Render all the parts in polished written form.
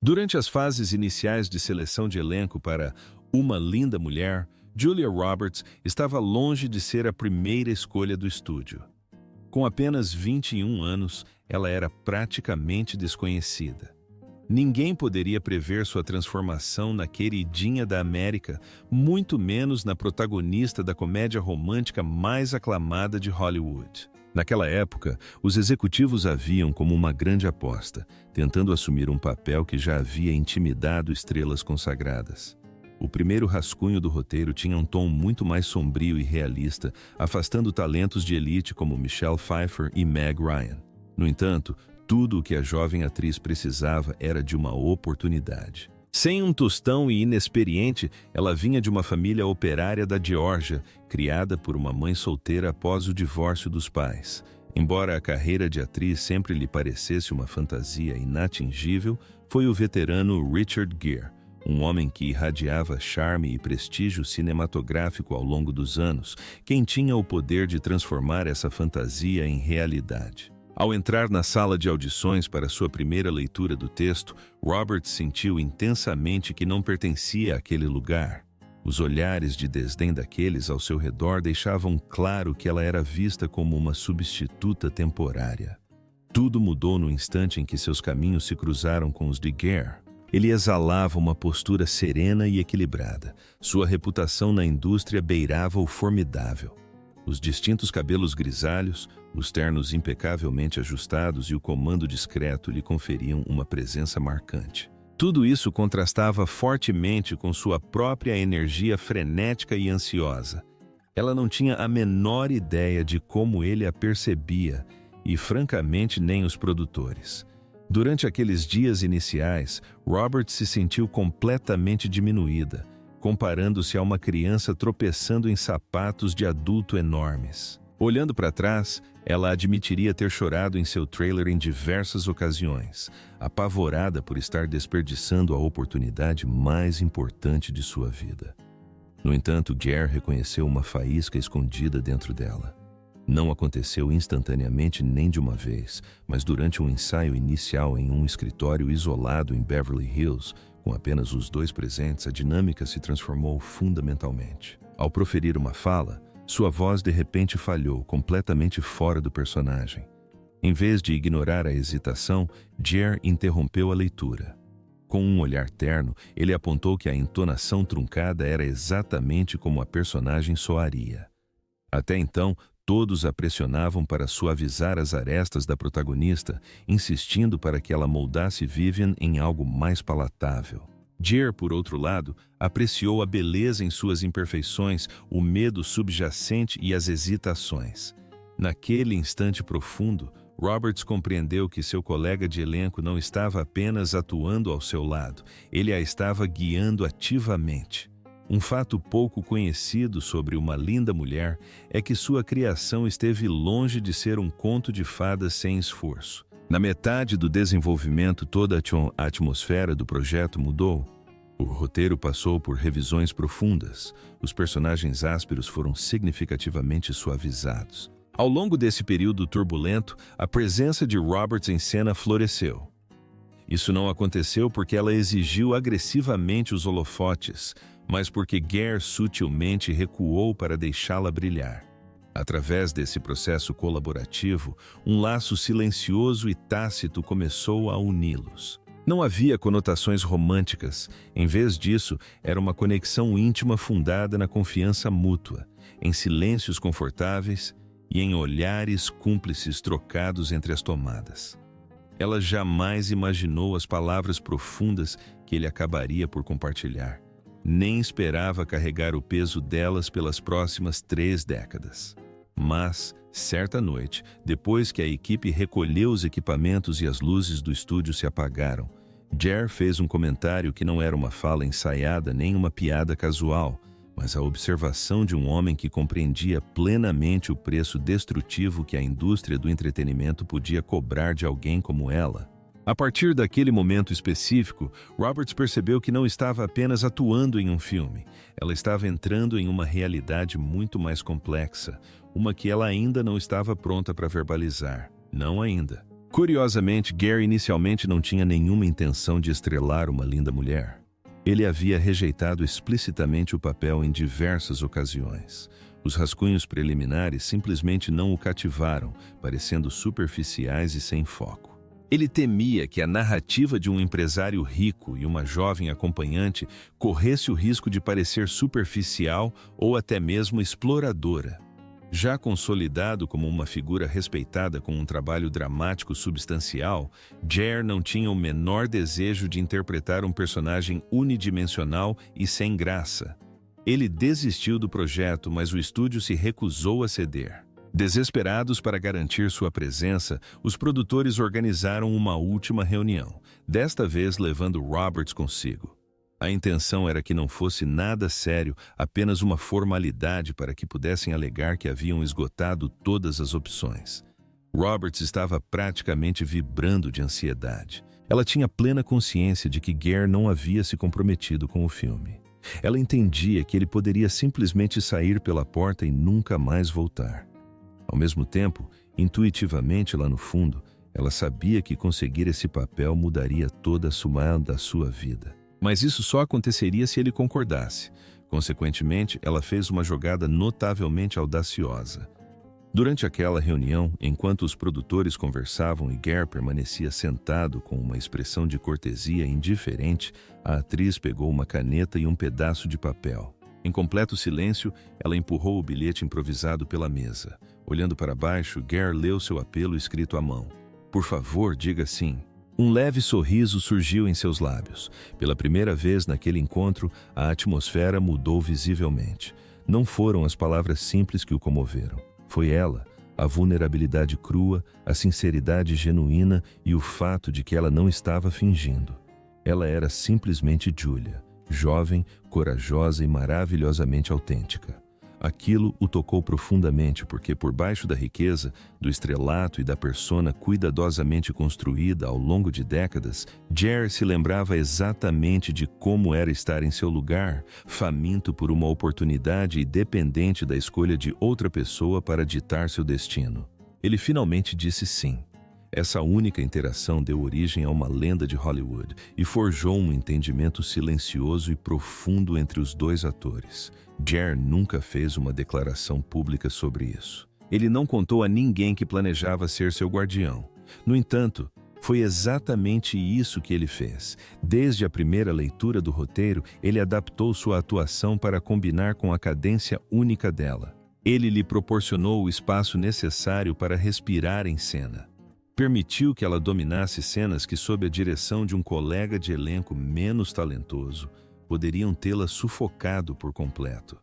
Durante as fases iniciais de seleção de elenco para Uma Linda Mulher, Julia Roberts estava longe de ser a primeira escolha do estúdio. Com apenas 21 anos, ela era praticamente desconhecida. Ninguém poderia prever sua transformação na queridinha da América, muito menos na protagonista da comédia romântica mais aclamada de Hollywood. Naquela época, os executivos a viam como uma grande aposta, tentando assumir um papel que já havia intimidado estrelas consagradas. O primeiro rascunho do roteiro tinha um tom muito mais sombrio e realista, afastando talentos de elite como Michelle Pfeiffer e Meg Ryan. No entanto, tudo o que a jovem atriz precisava era de uma oportunidade. Sem um tostão e inexperiente, ela vinha de uma família operária da Geórgia, criada por uma mãe solteira após o divórcio dos pais. Embora a carreira de atriz sempre lhe parecesse uma fantasia inatingível, foi o veterano Richard Gere, um homem que irradiava charme e prestígio cinematográfico ao longo dos anos, quem tinha o poder de transformar essa fantasia em realidade. Ao entrar na sala de audições para sua primeira leitura do texto, Robert sentiu intensamente que não pertencia àquele lugar. Os olhares de desdém daqueles ao seu redor deixavam claro que ela era vista como uma substituta temporária. Tudo mudou no instante em que seus caminhos se cruzaram com os de Gere. Ele exalava uma postura serena e equilibrada. Sua reputação na indústria beirava o formidável. Os distintos cabelos grisalhos, os ternos impecavelmente ajustados e o comando discreto lhe conferiam uma presença marcante. Tudo isso contrastava fortemente com sua própria energia frenética e ansiosa. Ela não tinha a menor ideia de como ele a percebia e, francamente, nem os produtores. Durante aqueles dias iniciais, Robert se sentiu completamente diminuída, comparando-se a uma criança tropeçando em sapatos de adulto enormes. Olhando para trás, ela admitiria ter chorado em seu trailer em diversas ocasiões, apavorada por estar desperdiçando a oportunidade mais importante de sua vida. No entanto, Gere reconheceu uma faísca escondida dentro dela. Não aconteceu instantaneamente nem de uma vez, mas durante um ensaio inicial em um escritório isolado em Beverly Hills, com apenas os dois presentes, a dinâmica se transformou fundamentalmente. Ao proferir uma fala, sua voz de repente falhou, completamente fora do personagem. Em vez de ignorar a hesitação, Gere interrompeu a leitura. Com um olhar terno, ele apontou que a entonação truncada era exatamente como a personagem soaria. Até então, todos a pressionavam para suavizar as arestas da protagonista, insistindo para que ela moldasse Vivian em algo mais palatável. Gere, por outro lado, apreciou a beleza em suas imperfeições, o medo subjacente e as hesitações. Naquele instante profundo, Roberts compreendeu que seu colega de elenco não estava apenas atuando ao seu lado, ele a estava guiando ativamente. Um fato pouco conhecido sobre Uma Linda Mulher é que sua criação esteve longe de ser um conto de fadas sem esforço. Na metade do desenvolvimento, toda a atmosfera do projeto mudou. O roteiro passou por revisões profundas. Os personagens ásperos foram significativamente suavizados. Ao longo desse período turbulento, a presença de Roberts em cena floresceu. Isso não aconteceu porque ela exigiu agressivamente os holofotes, mas porque Gere sutilmente recuou para deixá-la brilhar. Através desse processo colaborativo, um laço silencioso e tácito começou a uni-los. Não havia conotações românticas, em vez disso, era uma conexão íntima fundada na confiança mútua, em silêncios confortáveis e em olhares cúmplices trocados entre as tomadas. Ela jamais imaginou as palavras profundas que ele acabaria por compartilhar. Nem esperava carregar o peso delas pelas próximas 3 décadas. Mas, certa noite, depois que a equipe recolheu os equipamentos e as luzes do estúdio se apagaram, Gere fez um comentário que não era uma fala ensaiada nem uma piada casual, mas a observação de um homem que compreendia plenamente o preço destrutivo que a indústria do entretenimento podia cobrar de alguém como ela. A partir daquele momento específico, Roberts percebeu que não estava apenas atuando em um filme. Ela estava entrando em uma realidade muito mais complexa, uma que ela ainda não estava pronta para verbalizar. Não ainda. Curiosamente, Gary inicialmente não tinha nenhuma intenção de estrelar uma linda mulher. Ele havia rejeitado explicitamente o papel em diversas ocasiões. Os rascunhos preliminares simplesmente não o cativaram, parecendo superficiais e sem foco. Ele temia que a narrativa de um empresário rico e uma jovem acompanhante corresse o risco de parecer superficial ou até mesmo exploradora. Já consolidado como uma figura respeitada com um trabalho dramático substancial, Jer não tinha o menor desejo de interpretar um personagem unidimensional e sem graça. Ele desistiu do projeto, mas o estúdio se recusou a ceder. Desesperados para garantir sua presença, os produtores organizaram uma última reunião, desta vez levando Roberts consigo. A intenção era que não fosse nada sério, apenas uma formalidade para que pudessem alegar que haviam esgotado todas as opções. Roberts estava praticamente vibrando de ansiedade. Ela tinha plena consciência de que Gare não havia se comprometido com o filme. Ela entendia que ele poderia simplesmente sair pela porta e nunca mais voltar. Ao mesmo tempo, intuitivamente lá no fundo, ela sabia que conseguir esse papel mudaria toda a suma da sua vida. Mas isso só aconteceria se ele concordasse. Consequentemente, ela fez uma jogada notavelmente audaciosa. Durante aquela reunião, enquanto os produtores conversavam e Gare permanecia sentado com uma expressão de cortesia indiferente, a atriz pegou uma caneta e um pedaço de papel. Em completo silêncio, ela empurrou o bilhete improvisado pela mesa. Olhando para baixo, Gare leu seu apelo escrito à mão. Por favor, diga sim. Um leve sorriso surgiu em seus lábios. Pela primeira vez naquele encontro, a atmosfera mudou visivelmente. Não foram as palavras simples que o comoveram. Foi ela, a vulnerabilidade crua, a sinceridade genuína e o fato de que ela não estava fingindo. Ela era simplesmente Julia, jovem, corajosa e maravilhosamente autêntica. Aquilo o tocou profundamente porque, por baixo da riqueza, do estrelato e da persona cuidadosamente construída ao longo de décadas, Jer se lembrava exatamente de como era estar em seu lugar, faminto por uma oportunidade e dependente da escolha de outra pessoa para ditar seu destino. Ele finalmente disse sim. Essa única interação deu origem a uma lenda de Hollywood e forjou um entendimento silencioso e profundo entre os dois atores. Jer nunca fez uma declaração pública sobre isso. Ele não contou a ninguém que planejava ser seu guardião. No entanto, foi exatamente isso que ele fez. Desde a primeira leitura do roteiro, ele adaptou sua atuação para combinar com a cadência única dela. Ele lhe proporcionou o espaço necessário para respirar em cena. Permitiu que ela dominasse cenas que, sob a direção de um colega de elenco menos talentoso, poderiam tê-la sufocado por completo.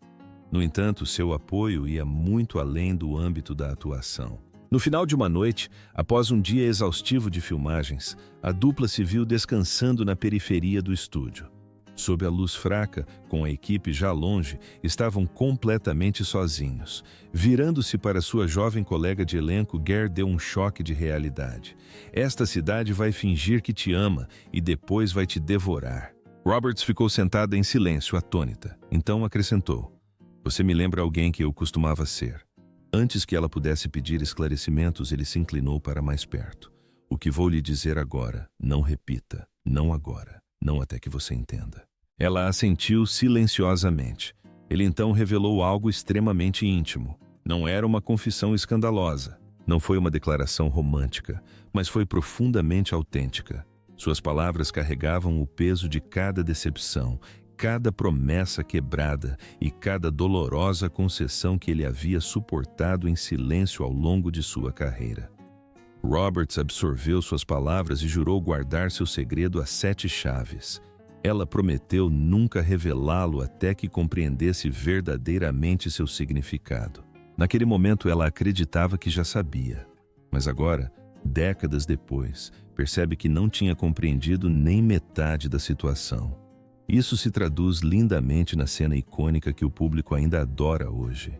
No entanto, seu apoio ia muito além do âmbito da atuação. No final de uma noite, após um dia exaustivo de filmagens, a dupla se viu descansando na periferia do estúdio. Sob a luz fraca, com a equipe já longe, estavam completamente sozinhos. Virando-se para sua jovem colega de elenco, Gare deu um choque de realidade. Esta cidade vai fingir que te ama e depois vai te devorar. Roberts ficou sentada em silêncio, atônita. Então acrescentou: Você me lembra alguém que eu costumava ser. Antes que ela pudesse pedir esclarecimentos, ele se inclinou para mais perto. O que vou lhe dizer agora, não repita, não agora. Não até que você entenda. Ela assentiu silenciosamente. Ele então revelou algo extremamente íntimo. Não era uma confissão escandalosa. Não foi uma declaração romântica, mas foi profundamente autêntica. Suas palavras carregavam o peso de cada decepção, cada promessa quebrada e cada dolorosa concessão que ele havia suportado em silêncio ao longo de sua carreira. Roberts absorveu suas palavras e jurou guardar seu segredo a 7 chaves. Ela prometeu nunca revelá-lo até que compreendesse verdadeiramente seu significado. Naquele momento ela acreditava que já sabia, mas agora, décadas depois, percebe que não tinha compreendido nem metade da situação. Isso se traduz lindamente na cena icônica que o público ainda adora hoje.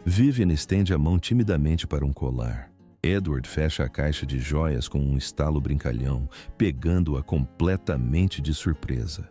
Vivian estende a mão timidamente para um colar. Edward fecha a caixa de joias com um estalo brincalhão, pegando-a completamente de surpresa.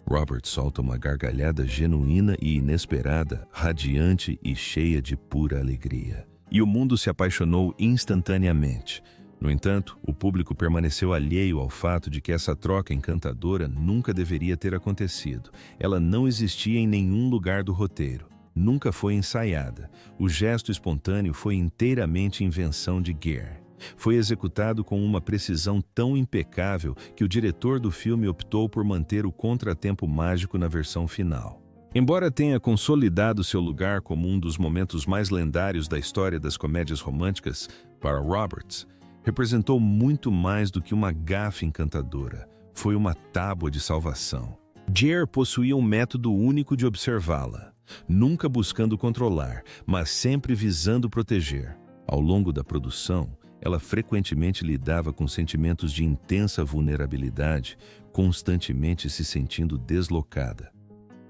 Robert solta uma gargalhada genuína e inesperada, radiante e cheia de pura alegria. E o mundo se apaixonou instantaneamente. No entanto, o público permaneceu alheio ao fato de que essa troca encantadora nunca deveria ter acontecido. Ela não existia em nenhum lugar do roteiro. Nunca foi ensaiada. O gesto espontâneo foi inteiramente invenção de Gere. Foi executado com uma precisão tão impecável que o diretor do filme optou por manter o contratempo mágico na versão final. Embora tenha consolidado seu lugar como um dos momentos mais lendários da história das comédias românticas, para Roberts, representou muito mais do que uma gafe encantadora. Foi uma tábua de salvação. Gere possuía um método único de observá-la, nunca buscando controlar, mas sempre visando proteger. Ao longo da produção, ela frequentemente lidava com sentimentos de intensa vulnerabilidade, constantemente se sentindo deslocada.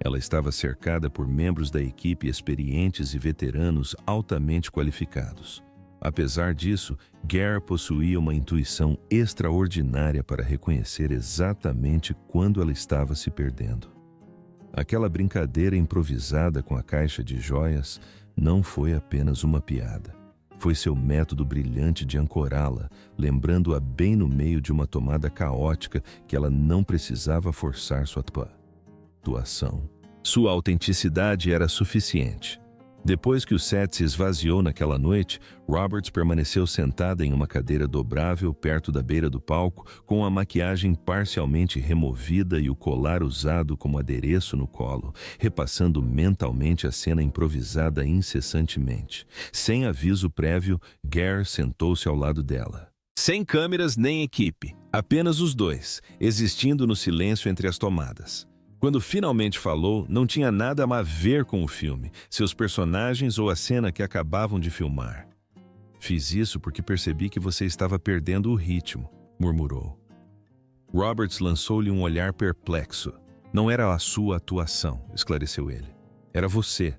Ela estava cercada por membros da equipe experientes e veteranos altamente qualificados. Apesar disso, Gere possuía uma intuição extraordinária para reconhecer exatamente quando ela estava se perdendo. Aquela brincadeira improvisada com a caixa de joias não foi apenas uma piada. Foi seu método brilhante de ancorá-la, lembrando-a bem no meio de uma tomada caótica que ela não precisava forçar sua atuação. Sua autenticidade era suficiente. Depois que o set se esvaziou naquela noite, Roberts permaneceu sentada em uma cadeira dobrável perto da beira do palco, com a maquiagem parcialmente removida e o colar usado como adereço no colo, repassando mentalmente a cena improvisada incessantemente. Sem aviso prévio, Gere sentou-se ao lado dela. Sem câmeras nem equipe, apenas os dois, existindo no silêncio entre as tomadas. Quando finalmente falou, não tinha nada a ver com o filme, seus personagens ou a cena que acabavam de filmar. Fiz isso porque percebi que você estava perdendo o ritmo, murmurou. Roberts lançou-lhe um olhar perplexo. Não era a sua atuação, esclareceu ele. Era você.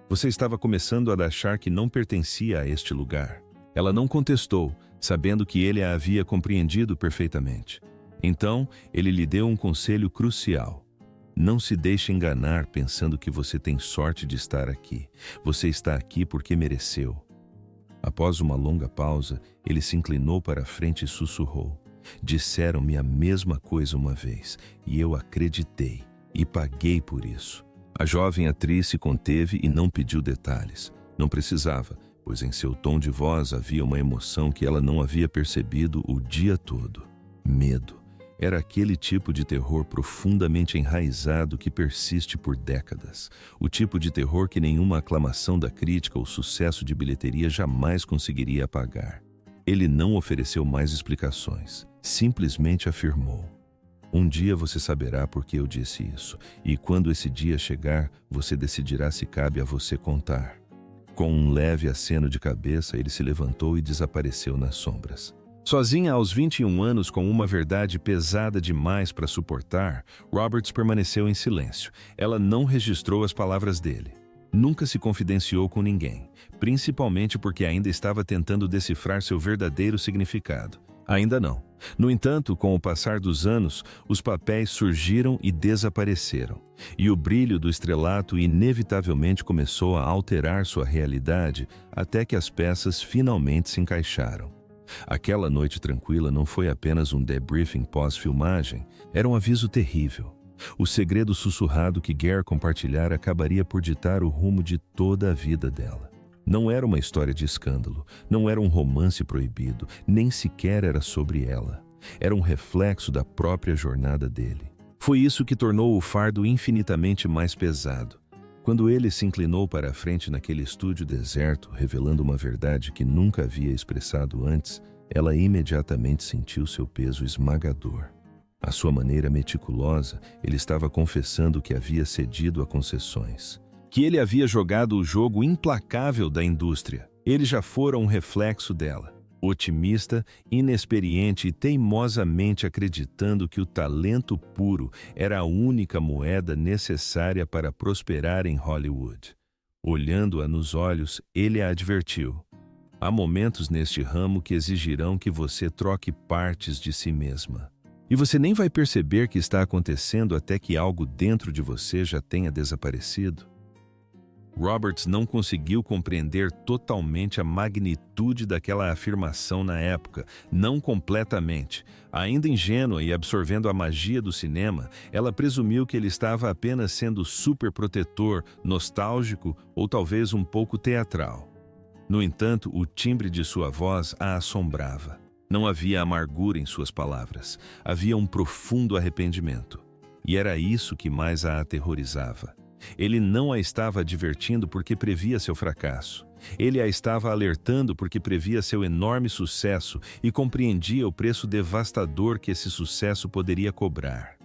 Você estava começando a achar que não pertencia a este lugar. Ela não contestou, sabendo que ele a havia compreendido perfeitamente. Então, ele lhe deu um conselho crucial. Não se deixe enganar pensando que você tem sorte de estar aqui. Você está aqui porque mereceu. Após uma longa pausa, ele se inclinou para a frente e sussurrou. Disseram-me a mesma coisa uma vez, e eu acreditei, e paguei por isso. A jovem atriz se conteve e não pediu detalhes. Não precisava, pois em seu tom de voz havia uma emoção que ela não havia percebido o dia todo. Medo. Era aquele tipo de terror profundamente enraizado que persiste por décadas. O tipo de terror que nenhuma aclamação da crítica ou sucesso de bilheteria jamais conseguiria apagar. Ele não ofereceu mais explicações. Simplesmente afirmou. Um dia você saberá por que eu disse isso, e quando esse dia chegar, você decidirá se cabe a você contar. Com um leve aceno de cabeça, ele se levantou e desapareceu nas sombras. Sozinha aos 21 anos, com uma verdade pesada demais para suportar, Roberts permaneceu em silêncio. Ela não registrou as palavras dele. Nunca se confidenciou com ninguém, principalmente porque ainda estava tentando decifrar seu verdadeiro significado. Ainda não. No entanto, com o passar dos anos, os papéis surgiram e desapareceram, e o brilho do estrelato inevitavelmente começou a alterar sua realidade até que as peças finalmente se encaixaram. Aquela noite tranquila não foi apenas um debriefing pós-filmagem, era um aviso terrível. O segredo sussurrado que Gere compartilhara acabaria por ditar o rumo de toda a vida dela. Não era uma história de escândalo, não era um romance proibido, nem sequer era sobre ela. Era um reflexo da própria jornada dele. Foi isso que tornou o fardo infinitamente mais pesado. Quando ele se inclinou para a frente naquele estúdio deserto, revelando uma verdade que nunca havia expressado antes, ela imediatamente sentiu seu peso esmagador. À sua maneira meticulosa, ele estava confessando que havia cedido a concessões. Que ele havia jogado o jogo implacável da indústria. Ele já fora um reflexo dela. Otimista, inexperiente e teimosamente acreditando que o talento puro era a única moeda necessária para prosperar em Hollywood. Olhando-a nos olhos, ele a advertiu. Há momentos neste ramo que exigirão que você troque partes de si mesma. E você nem vai perceber que está acontecendo até que algo dentro de você já tenha desaparecido. Roberts não conseguiu compreender totalmente a magnitude daquela afirmação na época, não completamente. Ainda ingênua e absorvendo a magia do cinema, ela presumiu que ele estava apenas sendo superprotetor, nostálgico ou talvez um pouco teatral. No entanto, o timbre de sua voz a assombrava. Não havia amargura em suas palavras, havia um profundo arrependimento. E era isso que mais a aterrorizava. Ele não a estava advertindo porque previa seu fracasso. Ele a estava alertando porque previa seu enorme sucesso e compreendia o preço devastador que esse sucesso poderia cobrar.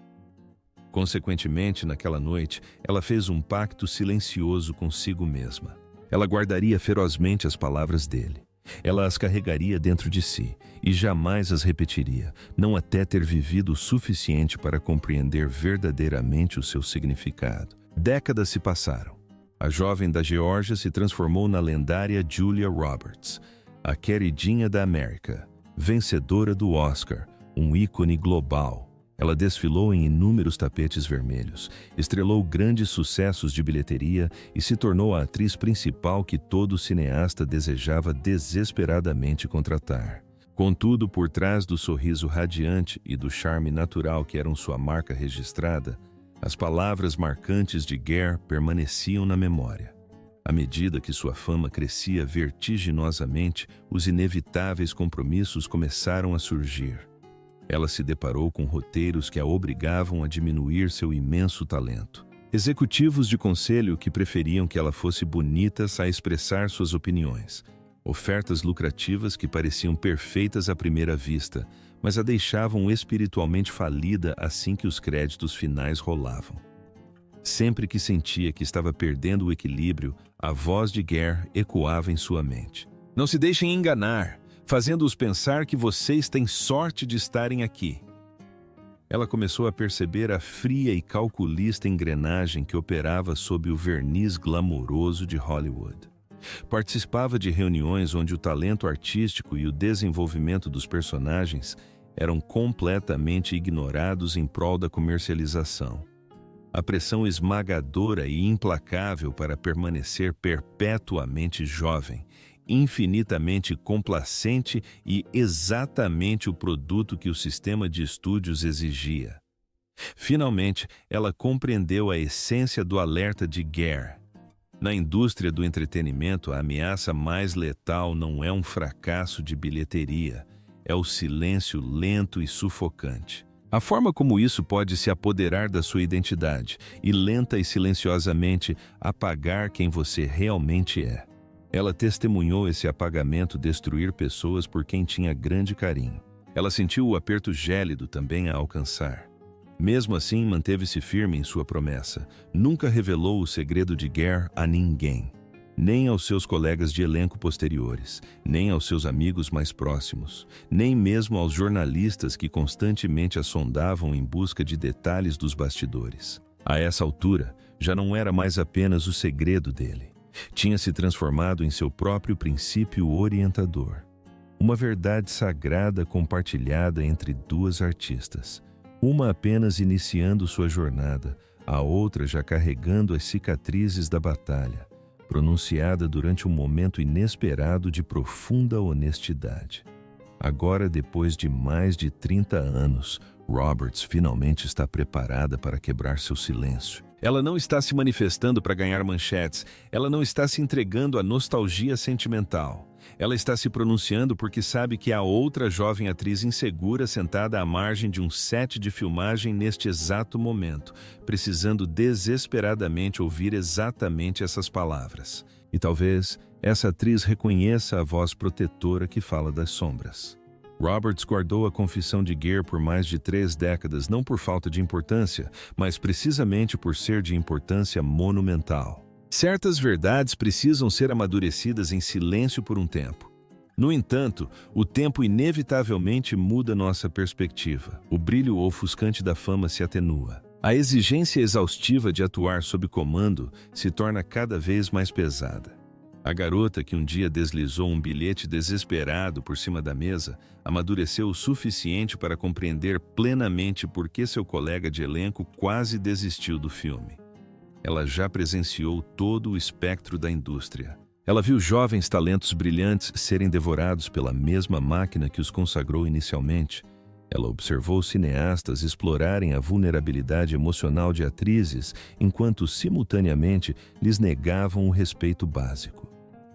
Consequentemente, naquela noite, ela fez um pacto silencioso consigo mesma. Ela guardaria ferozmente as palavras dele. Ela as carregaria dentro de si e jamais as repetiria, não até ter vivido o suficiente para compreender verdadeiramente o seu significado. Décadas se passaram. A jovem da Geórgia se transformou na lendária Julia Roberts, a queridinha da América, vencedora do Oscar, um ícone global. Ela desfilou em inúmeros tapetes vermelhos, estrelou grandes sucessos de bilheteria e se tornou a atriz principal que todo cineasta desejava desesperadamente contratar. Contudo, por trás do sorriso radiante e do charme natural que eram sua marca registrada, as palavras marcantes de Gare permaneciam na memória. À medida que sua fama crescia vertiginosamente, os inevitáveis compromissos começaram a surgir. Ela se deparou com roteiros que a obrigavam a diminuir seu imenso talento. Executivos de conselho que preferiam que ela fosse bonita a expressar suas opiniões. Ofertas lucrativas que pareciam perfeitas à primeira vista, mas a deixavam espiritualmente falida assim que os créditos finais rolavam. Sempre que sentia que estava perdendo o equilíbrio, a voz de Gare ecoava em sua mente. Não se deixem enganar, fazendo-os pensar que vocês têm sorte de estarem aqui. Ela começou a perceber a fria e calculista engrenagem que operava sob o verniz glamouroso de Hollywood. Participava de reuniões onde o talento artístico e o desenvolvimento dos personagens eram completamente ignorados em prol da comercialização. A pressão esmagadora e implacável para permanecer perpetuamente jovem, infinitamente complacente e exatamente o produto que o sistema de estúdios exigia. Finalmente, ela compreendeu a essência do alerta de Gare. Na indústria do entretenimento, a ameaça mais letal não é um fracasso de bilheteria, é o silêncio lento e sufocante. A forma como isso pode se apoderar da sua identidade e lenta e silenciosamente apagar quem você realmente é. Ela testemunhou esse apagamento destruir pessoas por quem tinha grande carinho. Ela sentiu o aperto gélido também a alcançar. Mesmo assim, manteve-se firme em sua promessa. Nunca revelou o segredo de Gare a ninguém. Nem aos seus colegas de elenco posteriores, nem aos seus amigos mais próximos, nem mesmo aos jornalistas que constantemente a sondavam em busca de detalhes dos bastidores. A essa altura, já não era mais apenas o segredo dele. Tinha se transformado em seu próprio princípio orientador. Uma verdade sagrada compartilhada entre duas artistas. Uma apenas iniciando sua jornada, a outra já carregando as cicatrizes da batalha, pronunciada durante um momento inesperado de profunda honestidade. Agora, depois de mais de 30 anos, Roberts finalmente está preparada para quebrar seu silêncio. Ela não está se manifestando para ganhar manchetes, ela não está se entregando à nostalgia sentimental. Ela está se pronunciando porque sabe que há outra jovem atriz insegura sentada à margem de um set de filmagem neste exato momento, precisando desesperadamente ouvir exatamente essas palavras. E talvez essa atriz reconheça a voz protetora que fala das sombras. Roberts guardou a confissão de Gare por mais de 3 décadas, não por falta de importância, mas precisamente por ser de importância monumental. Certas verdades precisam ser amadurecidas em silêncio por um tempo. No entanto, o tempo inevitavelmente muda nossa perspectiva. O brilho ofuscante da fama se atenua. A exigência exaustiva de atuar sob comando se torna cada vez mais pesada. A garota que um dia deslizou um bilhete desesperado por cima da mesa amadureceu o suficiente para compreender plenamente por que seu colega de elenco quase desistiu do filme. Ela já presenciou todo o espectro da indústria. Ela viu jovens talentos brilhantes serem devorados pela mesma máquina que os consagrou inicialmente. Ela observou cineastas explorarem a vulnerabilidade emocional de atrizes, enquanto simultaneamente lhes negavam o respeito básico.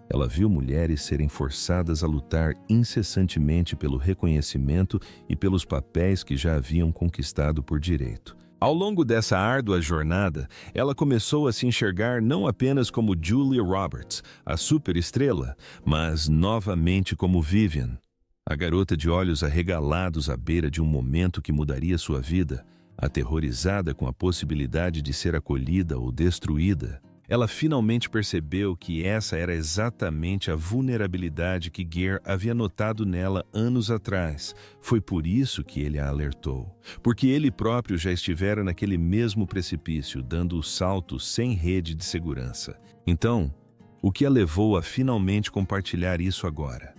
Ela viu mulheres serem forçadas a lutar incessantemente pelo reconhecimento e pelos papéis que já haviam conquistado por direito. Ao longo dessa árdua jornada, ela começou a se enxergar não apenas como Julia Roberts, a superestrela, mas novamente como Vivian, a garota de olhos arregalados à beira de um momento que mudaria sua vida, aterrorizada com a possibilidade de ser acolhida ou destruída. Ela finalmente percebeu que essa era exatamente a vulnerabilidade que Gare havia notado nela anos atrás. Foi por isso que ele a alertou, porque ele próprio já estivera naquele mesmo precipício, dando o salto sem rede de segurança. Então, o que a levou a finalmente compartilhar isso agora?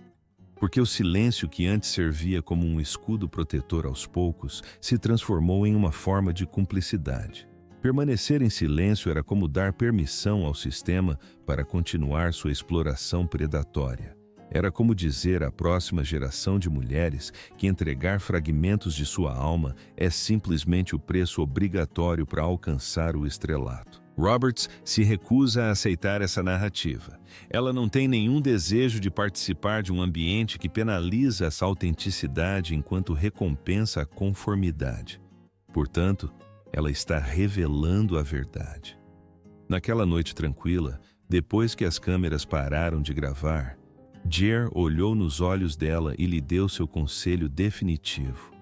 Porque o silêncio que antes servia como um escudo protetor aos poucos se transformou em uma forma de cumplicidade. Permanecer em silêncio era como dar permissão ao sistema para continuar sua exploração predatória. Era como dizer à próxima geração de mulheres que entregar fragmentos de sua alma é simplesmente o preço obrigatório para alcançar o estrelato. Roberts se recusa a aceitar essa narrativa. Ela não tem nenhum desejo de participar de um ambiente que penaliza essa autenticidade enquanto recompensa a conformidade. Portanto, ela está revelando a verdade. Naquela noite tranquila, depois que as câmeras pararam de gravar, Gare olhou nos olhos dela e lhe deu seu conselho definitivo.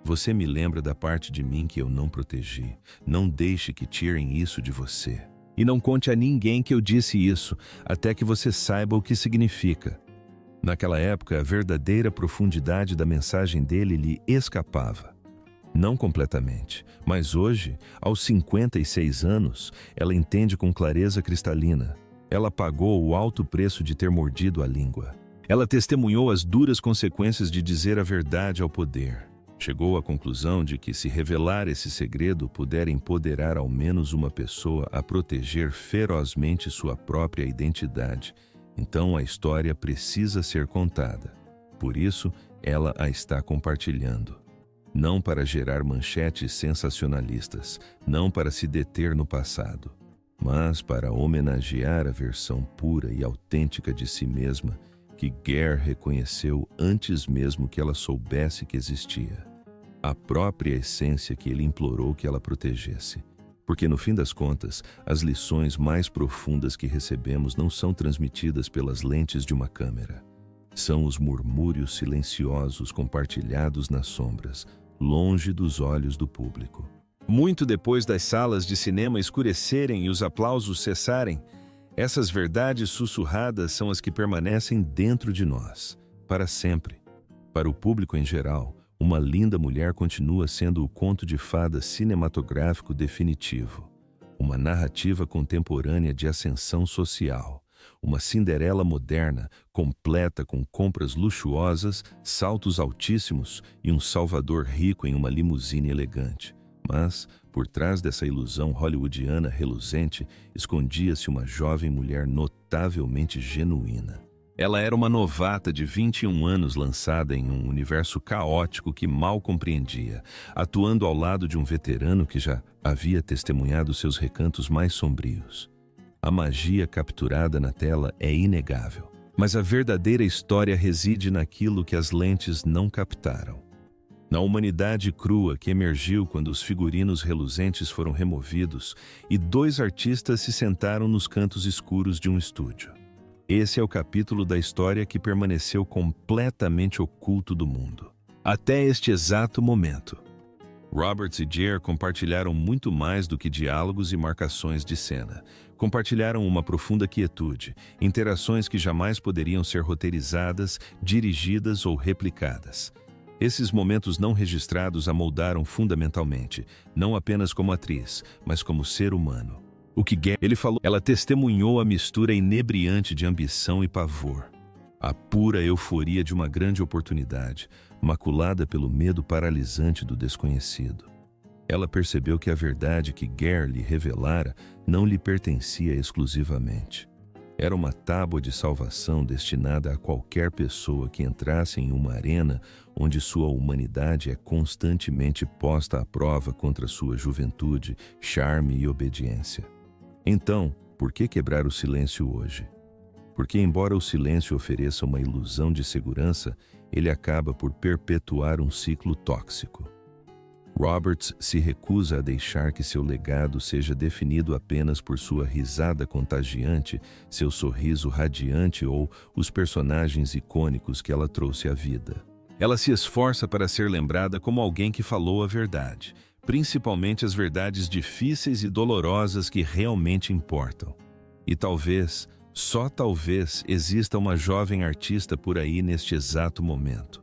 Você me lembra da parte de mim que eu não protegi. Não deixe que tirem isso de você. E não conte a ninguém que eu disse isso, até que você saiba o que significa. Naquela época, a verdadeira profundidade da mensagem dele lhe escapava. Não completamente, mas hoje, aos 56 anos, ela entende com clareza cristalina. Ela pagou o alto preço de ter mordido a língua. Ela testemunhou as duras consequências de dizer a verdade ao poder. Chegou à conclusão de que, se revelar esse segredo, pudera empoderar ao menos uma pessoa a proteger ferozmente sua própria identidade. Então a história precisa ser contada. Por isso, ela a está compartilhando. Não para gerar manchetes sensacionalistas, não para se deter no passado, mas para homenagear a versão pura e autêntica de si mesma que Gare reconheceu antes mesmo que ela soubesse que existia. A própria essência que ele implorou que ela protegesse. Porque, no fim das contas, as lições mais profundas que recebemos não são transmitidas pelas lentes de uma câmera. São os murmúrios silenciosos compartilhados nas sombras, longe dos olhos do público. Muito depois das salas de cinema escurecerem e os aplausos cessarem, essas verdades sussurradas são as que permanecem dentro de nós, para sempre. Para o público em geral, Uma Linda Mulher continua sendo o conto de fadas cinematográfico definitivo, uma narrativa contemporânea de ascensão social, uma Cinderela moderna, completa com compras luxuosas, saltos altíssimos e um Salvador rico em uma limusine elegante. Mas, por trás dessa ilusão hollywoodiana reluzente, escondia-se uma jovem mulher notavelmente genuína. Ela era uma novata de 21 anos lançada em um universo caótico que mal compreendia, atuando ao lado de um veterano que já havia testemunhado seus recantos mais sombrios. A magia capturada na tela é inegável, mas a verdadeira história reside naquilo que as lentes não captaram. Na humanidade crua que emergiu quando os figurinos reluzentes foram removidos e dois artistas se sentaram nos cantos escuros de um estúdio. Esse é o capítulo da história que permaneceu completamente oculto do mundo, até este exato momento. Roberts e Gare compartilharam muito mais do que diálogos e marcações de cena. Compartilharam uma profunda quietude, interações que jamais poderiam ser roteirizadas, dirigidas ou replicadas. Esses momentos não registrados a moldaram fundamentalmente, não apenas como atriz, mas como ser humano. O que ele falou, ela testemunhou a mistura inebriante de ambição e pavor. A pura euforia de uma grande oportunidade, maculada pelo medo paralisante do desconhecido. Ela percebeu que a verdade que Gare lhe revelara não lhe pertencia exclusivamente. Era uma tábua de salvação destinada a qualquer pessoa que entrasse em uma arena onde sua humanidade é constantemente posta à prova contra sua juventude, charme e obediência. Então, por que quebrar o silêncio hoje? Porque, embora o silêncio ofereça uma ilusão de segurança, ele acaba por perpetuar um ciclo tóxico. Roberts se recusa a deixar que seu legado seja definido apenas por sua risada contagiante, seu sorriso radiante ou os personagens icônicos que ela trouxe à vida. Ela se esforça para ser lembrada como alguém que falou a verdade, principalmente as verdades difíceis e dolorosas que realmente importam. E talvez, só talvez, exista uma jovem artista por aí neste exato momento,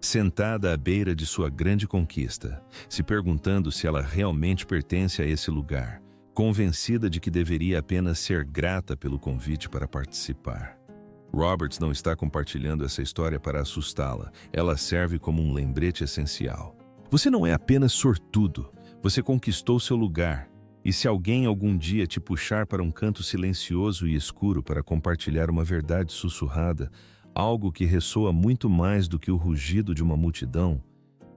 sentada à beira de sua grande conquista, se perguntando se ela realmente pertence a esse lugar, convencida de que deveria apenas ser grata pelo convite para participar. Roberts não está compartilhando essa história para assustá-la, ela serve como um lembrete essencial. Você não é apenas sortudo, você conquistou seu lugar, e se alguém algum dia te puxar para um canto silencioso e escuro para compartilhar uma verdade sussurrada, algo que ressoa muito mais do que o rugido de uma multidão,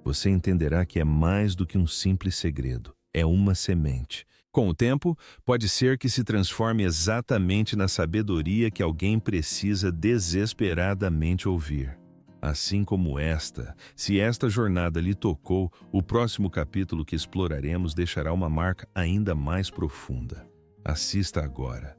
você entenderá que é mais do que um simples segredo, é uma semente. Com o tempo, pode ser que se transforme exatamente na sabedoria que alguém precisa desesperadamente ouvir. Assim como se esta jornada lhe tocou, o próximo capítulo que exploraremos deixará uma marca ainda mais profunda. Assista agora.